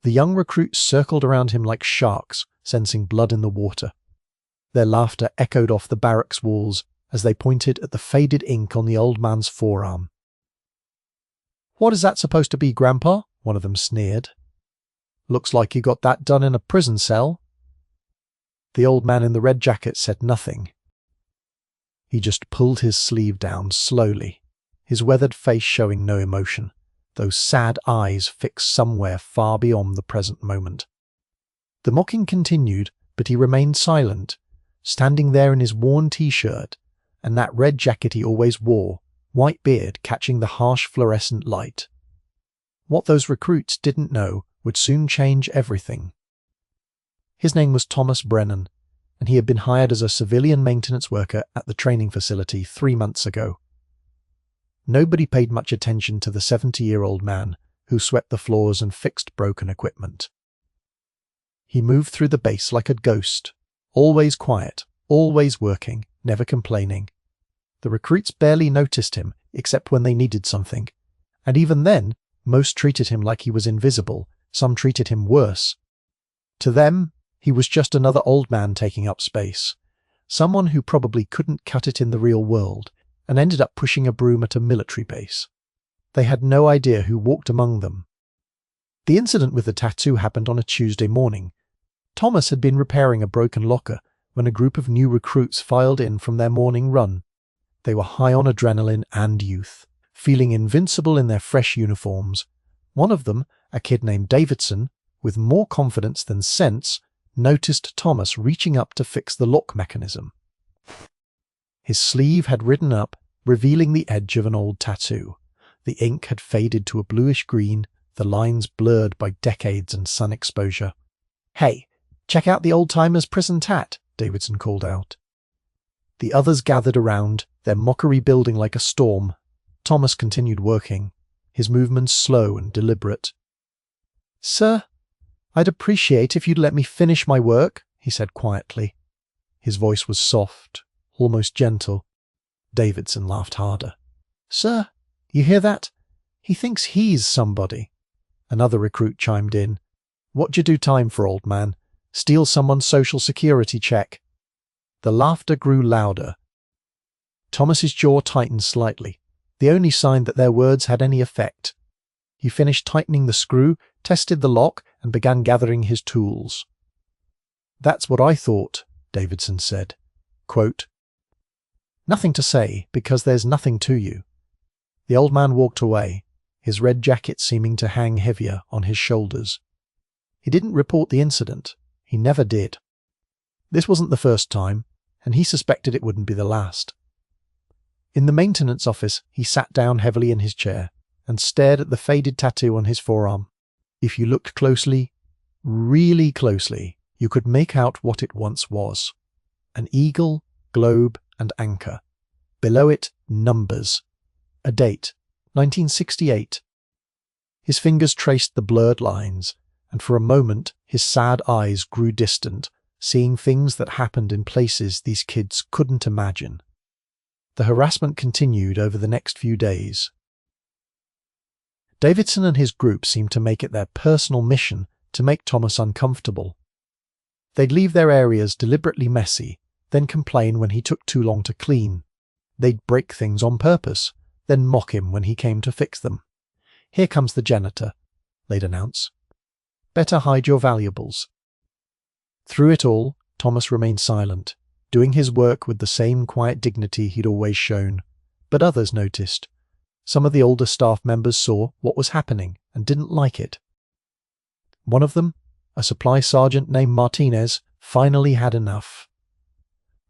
The young recruits circled around him like sharks, sensing blood in the water. Their laughter echoed off the barracks walls as they pointed at the faded ink on the old man's forearm. "What is that supposed to be, Grandpa?" one of them sneered. "Looks like you got that done in a prison cell." The old man in the red jacket said nothing. He just pulled his sleeve down slowly, his weathered face showing no emotion, those sad eyes fixed somewhere far beyond the present moment. The mocking continued, but he remained silent, standing there in his worn t-shirt and that red jacket he always wore, white beard catching the harsh fluorescent light. What those recruits didn't know would soon change everything. His name was Thomas Brennan, and he had been hired as a civilian maintenance worker at the training facility 3 months ago. Nobody paid much attention to the 70-year-old man who swept the floors and fixed broken equipment. He moved through the base like a ghost, always quiet, always working, never complaining. The recruits barely noticed him except when they needed something, and even then, most treated him like he was invisible, some treated him worse. To them, he was just another old man taking up space, someone who probably couldn't cut it in the real world and ended up pushing a broom at a military base. They had no idea who walked among them. The incident with the tattoo happened on a Tuesday morning. Thomas had been repairing a broken locker when a group of new recruits filed in from their morning run. They were high on adrenaline and youth, feeling invincible in their fresh uniforms. One of them, a kid named Davidson, with more confidence than sense, noticed Thomas reaching up to fix the lock mechanism. His sleeve had ridden up, revealing the edge of an old tattoo. The ink had faded to a bluish-green, the lines blurred by decades and sun exposure. "Hey, check out the old-timers' prison tat," Davidson called out. The others gathered around, their mockery building like a storm. Thomas continued working, his movements slow and deliberate. "Sir, I'd appreciate if you'd let me finish my work," he said quietly. His voice was soft, almost gentle. Davidson laughed harder. "Sir, you hear that? He thinks he's somebody." Another recruit chimed in. "What'd you do time for, old man? Steal someone's social security check?" The laughter grew louder. Thomas's jaw tightened slightly, the only sign that their words had any effect. He finished tightening the screw, tested the lock, and began gathering his tools. "That's what I thought," Davidson said. Quote, "Nothing to say, because there's nothing to you." The old man walked away, his red jacket seeming to hang heavier on his shoulders. He didn't report the incident. He never did. This wasn't the first time, and he suspected it wouldn't be the last. In the maintenance office, he sat down heavily in his chair and stared at the faded tattoo on his forearm. If you looked closely, really closely, you could make out what it once was. An eagle, globe, and anchor. Below it, numbers. A date, 1968. His fingers traced the blurred lines, and for a moment his sad eyes grew distant, seeing things that happened in places these kids couldn't imagine. The harassment continued over the next few days. Davidson and his group seemed to make it their personal mission to make Thomas uncomfortable. They'd leave their areas deliberately messy, then complain when he took too long to clean. They'd break things on purpose, then mock him when he came to fix them. "Here comes the janitor," they'd announce. "Better hide your valuables." Through it all, Thomas remained silent, doing his work with the same quiet dignity he'd always shown. But others noticed. Some of the older staff members saw what was happening and didn't like it. One of them, a supply sergeant named Martinez, finally had enough.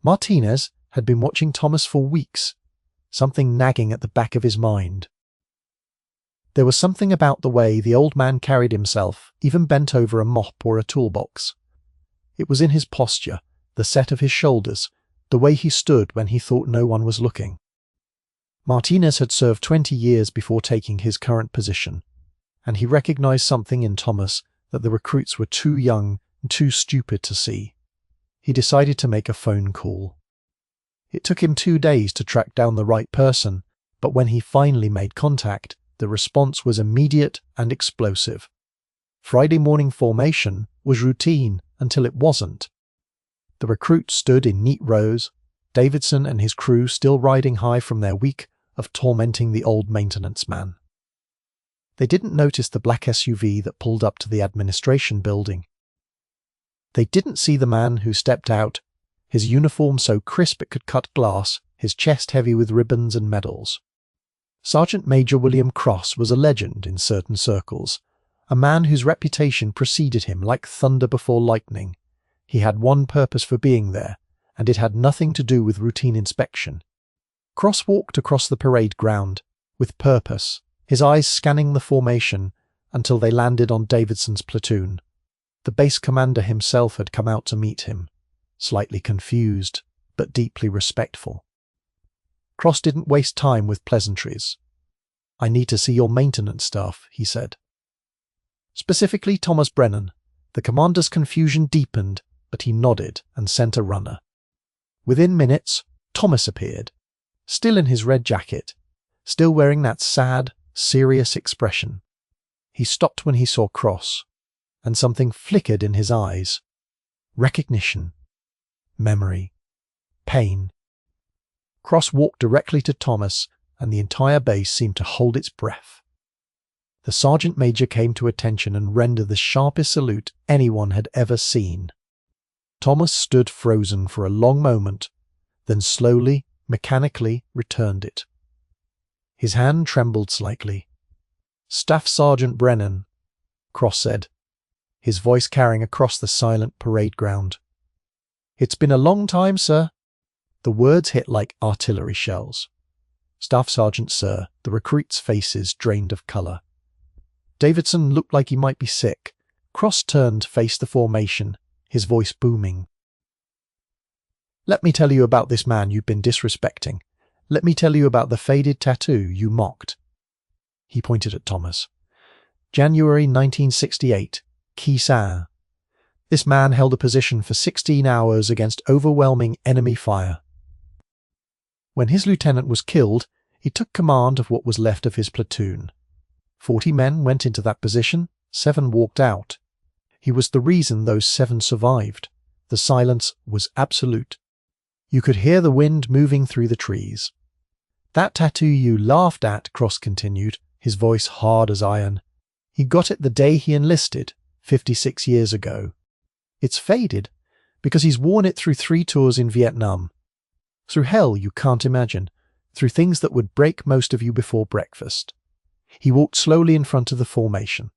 Martinez had been watching Thomas for weeks, something nagging at the back of his mind. There was something about the way the old man carried himself, even bent over a mop or a toolbox. It was in his posture, the set of his shoulders, the way he stood when he thought no one was looking. Martinez had served 20 years before taking his current position, and he recognized something in Thomas that the recruits were too young and too stupid to see. He decided to make a phone call. It took him 2 days to track down the right person, but when he finally made contact, the response was immediate and explosive. Friday morning formation was routine until it wasn't. The recruits stood in neat rows, Davidson and his crew still riding high from their week of tormenting the old maintenance man. They didn't notice the black SUV that pulled up to the administration building. They didn't see the man who stepped out, his uniform so crisp it could cut glass, his chest heavy with ribbons and medals. Sergeant Major William Cross was a legend in certain circles, a man whose reputation preceded him like thunder before lightning. He had one purpose for being there, and it had nothing to do with routine inspection. Cross walked across the parade ground, with purpose, his eyes scanning the formation until they landed on Davidson's platoon. The base commander himself had come out to meet him, slightly confused, but deeply respectful. Cross didn't waste time with pleasantries. "I need to see your maintenance staff," he said. Specifically Thomas Brennan. The commander's confusion deepened, but he nodded and sent a runner. Within minutes, Thomas appeared, still in his red jacket, still wearing that sad, serious expression. He stopped when he saw Cross, and something flickered in his eyes. Recognition. Memory. Pain. Cross walked directly to Thomas, and the entire base seemed to hold its breath. The sergeant major came to attention and rendered the sharpest salute anyone had ever seen. Thomas stood frozen for a long moment, then slowly, mechanically returned it. His hand trembled slightly. "Staff Sergeant Brennan," Cross said, his voice carrying across the silent parade ground. "It's been a long time, sir." The words hit like artillery shells. "Staff Sergeant, sir," the recruits' faces drained of colour. Davidson looked like he might be sick. Cross turned to face the formation, his voice booming. "Let me tell you about this man you've been disrespecting. Let me tell you about the faded tattoo you mocked." He pointed at Thomas. "January 1968, Khe Sanh. This man held a position for 16 hours against overwhelming enemy fire. When his lieutenant was killed, he took command of what was left of his platoon. 40 men went into that position, 7 walked out. He was the reason those 7 survived. The silence was absolute. You could hear the wind moving through the trees. That tattoo you laughed at," Cross continued, his voice hard as iron. "He got it the day he enlisted, 56 years ago. It's faded because he's worn it through 3 tours in Vietnam. Through hell you can't imagine, through things that would break most of you before breakfast. He walked slowly in front of the formation.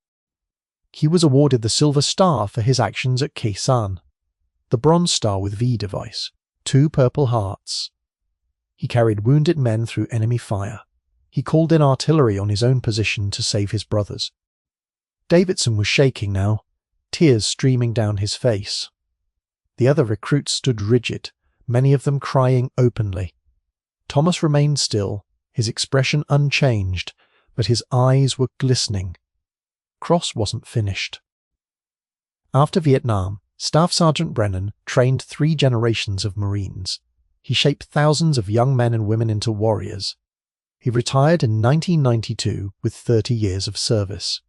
He was awarded the Silver Star for his actions at Khe Sanh, the Bronze Star with V device, 2 Purple Hearts. He carried wounded men through enemy fire. He called in artillery on his own position to save his brothers." Davidson was shaking now, tears streaming down his face. The other recruits stood rigid, many of them crying openly. Thomas remained still, his expression unchanged, but his eyes were glistening. Cross wasn't finished. After Vietnam, Staff Sergeant Brennan trained 3 generations of Marines. He shaped thousands of young men and women into warriors. He retired in 1992 with 30 years of service.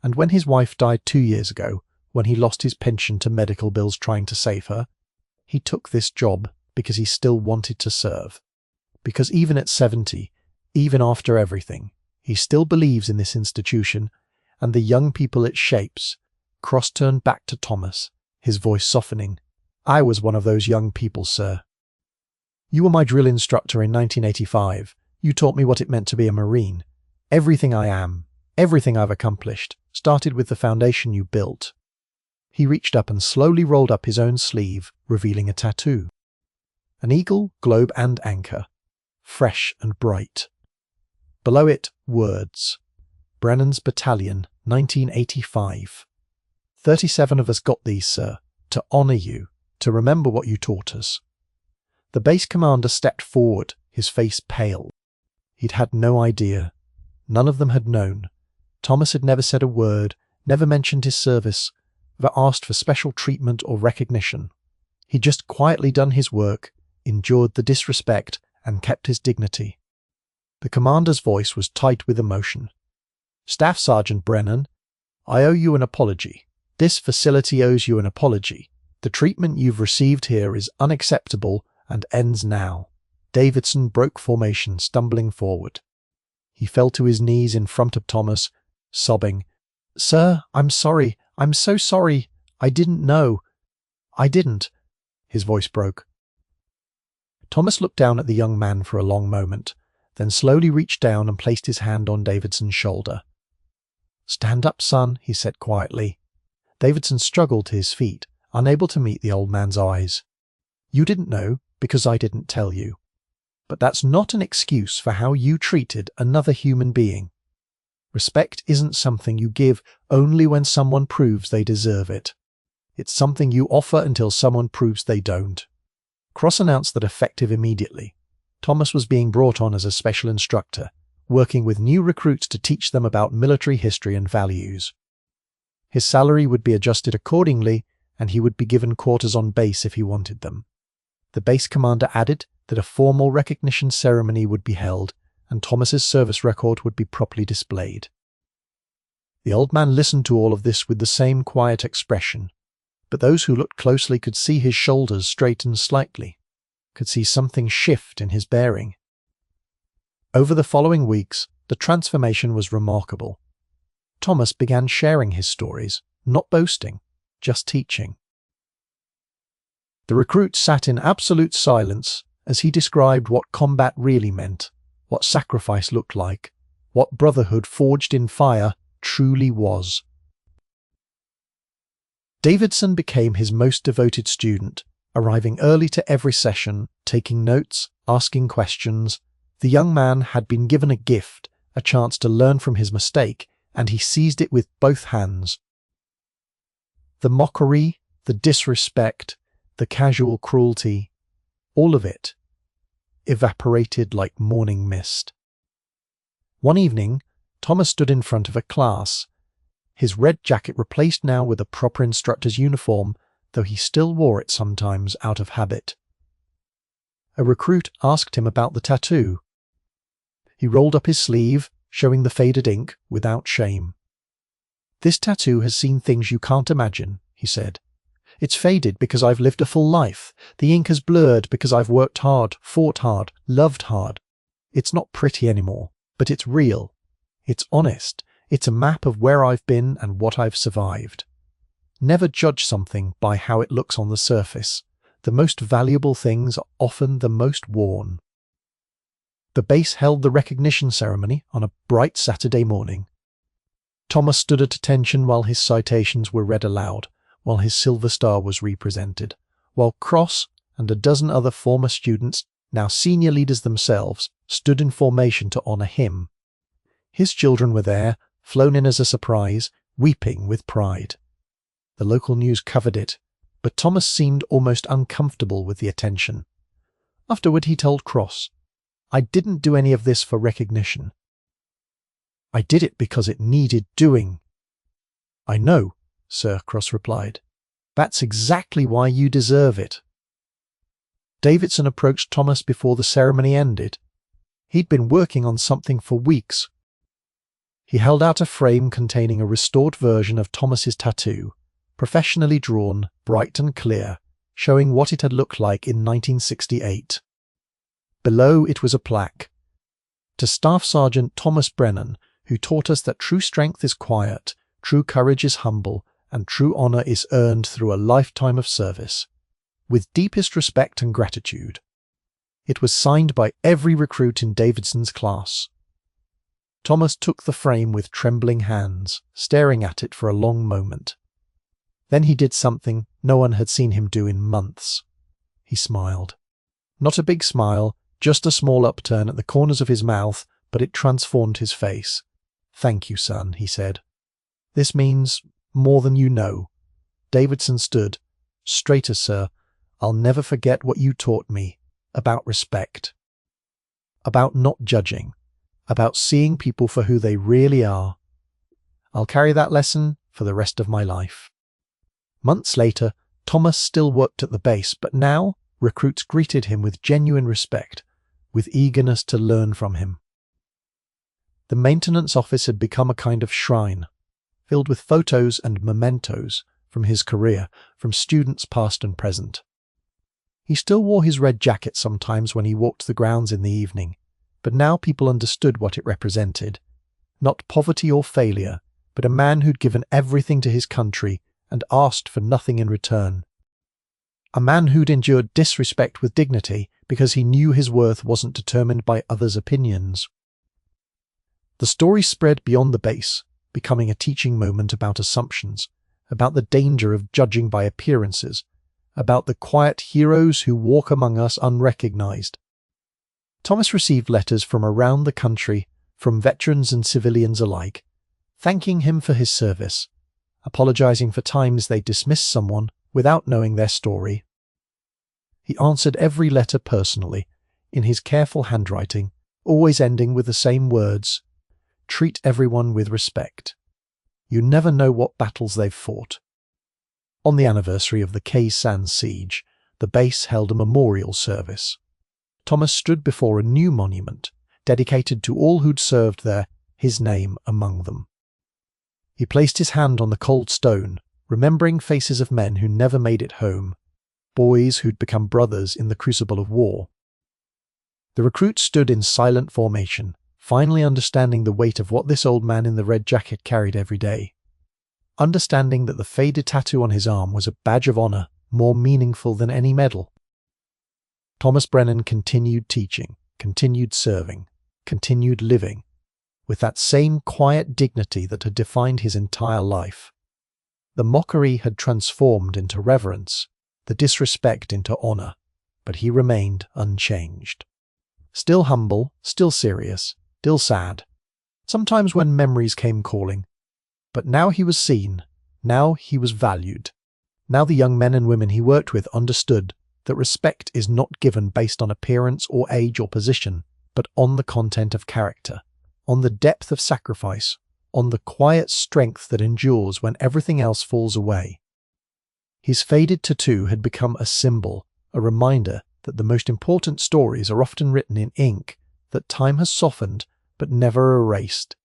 And when his wife died 2 years ago, when he lost his pension to medical bills trying to save her, he took this job because he still wanted to serve. Because even at 70, even after everything, he still believes in this institution and the young people it shapes. Cross turned back to Thomas, his voice softening. "I was one of those young people, sir. You were my drill instructor in 1985. You taught me what it meant to be a Marine. Everything I am, everything I've accomplished, started with the foundation you built." He reached up and slowly rolled up his own sleeve, revealing a tattoo. An eagle, globe and anchor, fresh and bright. Below it, words. Brennan's Battalion, 1985. 37 of us got these, sir, to honour you, to remember what you taught us. The base commander stepped forward, his face pale. He'd had no idea. None of them had known. Thomas had never said a word, never mentioned his service, never asked for special treatment or recognition. He'd just quietly done his work, endured the disrespect, and kept his dignity. The commander's voice was tight with emotion. "Staff Sergeant Brennan, I owe you an apology. This facility owes you an apology. The treatment you've received here is unacceptable and ends now." Davidson broke formation, stumbling forward. He fell to his knees in front of Thomas, sobbing, "Sir, I'm sorry. I'm so sorry. I didn't know. I didn't." His voice broke. Thomas looked down at the young man for a long moment, then slowly reached down and placed his hand on Davidson's shoulder. "Stand up, son," he said quietly. Davidson struggled to his feet, unable to meet the old man's eyes. "You didn't know because I didn't tell you. But that's not an excuse for how you treated another human being. Respect isn't something you give only when someone proves they deserve it. It's something you offer until someone proves they don't." Cross announced that effective immediately, Thomas was being brought on as a special instructor, working with new recruits to teach them about military history and values. His salary would be adjusted accordingly, and he would be given quarters on base if he wanted them. The base commander added that a formal recognition ceremony would be held, and Thomas's service record would be properly displayed. The old man listened to all of this with the same quiet expression, but those who looked closely could see his shoulders straighten slightly, could see something shift in his bearing. Over the following weeks, the transformation was remarkable. Thomas began sharing his stories, not boasting, just teaching. The recruits sat in absolute silence as he described what combat really meant, what sacrifice looked like, what brotherhood forged in fire truly was. Davidson became his most devoted student, arriving early to every session, taking notes, asking questions. The young man had been given a gift, a chance to learn from his mistake, and he seized it with both hands. The mockery, the disrespect, the casual cruelty, all of it evaporated like morning mist. One evening, Thomas stood in front of a class, his red jacket replaced now with a proper instructor's uniform, though he still wore it sometimes out of habit. A recruit asked him about the tattoo. He rolled up his sleeve, showing the faded ink, without shame. "This tattoo has seen things you can't imagine," he said. "It's faded because I've lived a full life. The ink has blurred because I've worked hard, fought hard, loved hard. It's not pretty anymore, but it's real. It's honest. It's a map of where I've been and what I've survived. Never judge something by how it looks on the surface. The most valuable things are often the most worn." The base held the recognition ceremony on a bright Saturday morning. Thomas stood at attention while his citations were read aloud, while his Silver Star was represented, while Cross and a dozen other former students, now senior leaders themselves, stood in formation to honor him. His children were there, flown in as a surprise, weeping with pride. The local news covered it, but Thomas seemed almost uncomfortable with the attention. Afterward he told Cross, "I didn't do any of this for recognition. I did it because it needed doing." "I know," Sir Cross replied. "That's exactly why you deserve it." Davidson approached Thomas before the ceremony ended. He'd been working on something for weeks. He held out a frame containing a restored version of Thomas's tattoo, professionally drawn, bright and clear, showing what it had looked like in 1968. Below it was a plaque. "To Staff Sergeant Thomas Brennan, who taught us that true strength is quiet, true courage is humble, and true honor is earned through a lifetime of service. With deepest respect and gratitude." It was signed by every recruit in Davidson's class. Thomas took the frame with trembling hands, staring at it for a long moment. Then he did something no one had seen him do in months. He smiled. Not a big smile, just a small upturn at the corners of his mouth, but it transformed his face. "Thank you, son," he said. "This means more than you know." Davidson stood. "Straighter, sir. I'll never forget what you taught me, about respect. About not judging. About seeing people for who they really are. I'll carry that lesson for the rest of my life." Months later, Thomas still worked at the base, but now recruits greeted him with genuine respect, with eagerness to learn from him. The maintenance office had become a kind of shrine, filled with photos and mementos from his career, from students past and present. He still wore his red jacket sometimes when he walked the grounds in the evening, but now people understood what it represented. Not poverty or failure, but a man who'd given everything to his country and asked for nothing in return. A man who'd endured disrespect with dignity because he knew his worth wasn't determined by others' opinions. The story spread beyond the base, becoming a teaching moment about assumptions, about the danger of judging by appearances, about the quiet heroes who walk among us unrecognized. Thomas received letters from around the country, from veterans and civilians alike, thanking him for his service, apologizing for times they dismissed someone without knowing their story. He answered every letter personally, in his careful handwriting, always ending with the same words: "Treat everyone with respect. You never know what battles they've fought." On the anniversary of the Khe Sanh siege, the base held a memorial service. Thomas stood before a new monument, dedicated to all who'd served there, his name among them. He placed his hand on the cold stone, remembering faces of men who never made it home, boys who'd become brothers in the crucible of war. The recruits stood in silent formation, finally understanding the weight of what this old man in the red jacket carried every day. Understanding that the faded tattoo on his arm was a badge of honor more meaningful than any medal. Thomas Brennan continued teaching, continued serving, continued living, with that same quiet dignity that had defined his entire life. The mockery had transformed into reverence, the disrespect into honor, but he remained unchanged. Still humble, still serious, still sad, sometimes when memories came calling. But now he was seen, now he was valued. Now the young men and women he worked with understood that respect is not given based on appearance or age or position, but on the content of character, on the depth of sacrifice, on the quiet strength that endures when everything else falls away. His faded tattoo had become a symbol, a reminder that the most important stories are often written in ink that time has softened but never erased.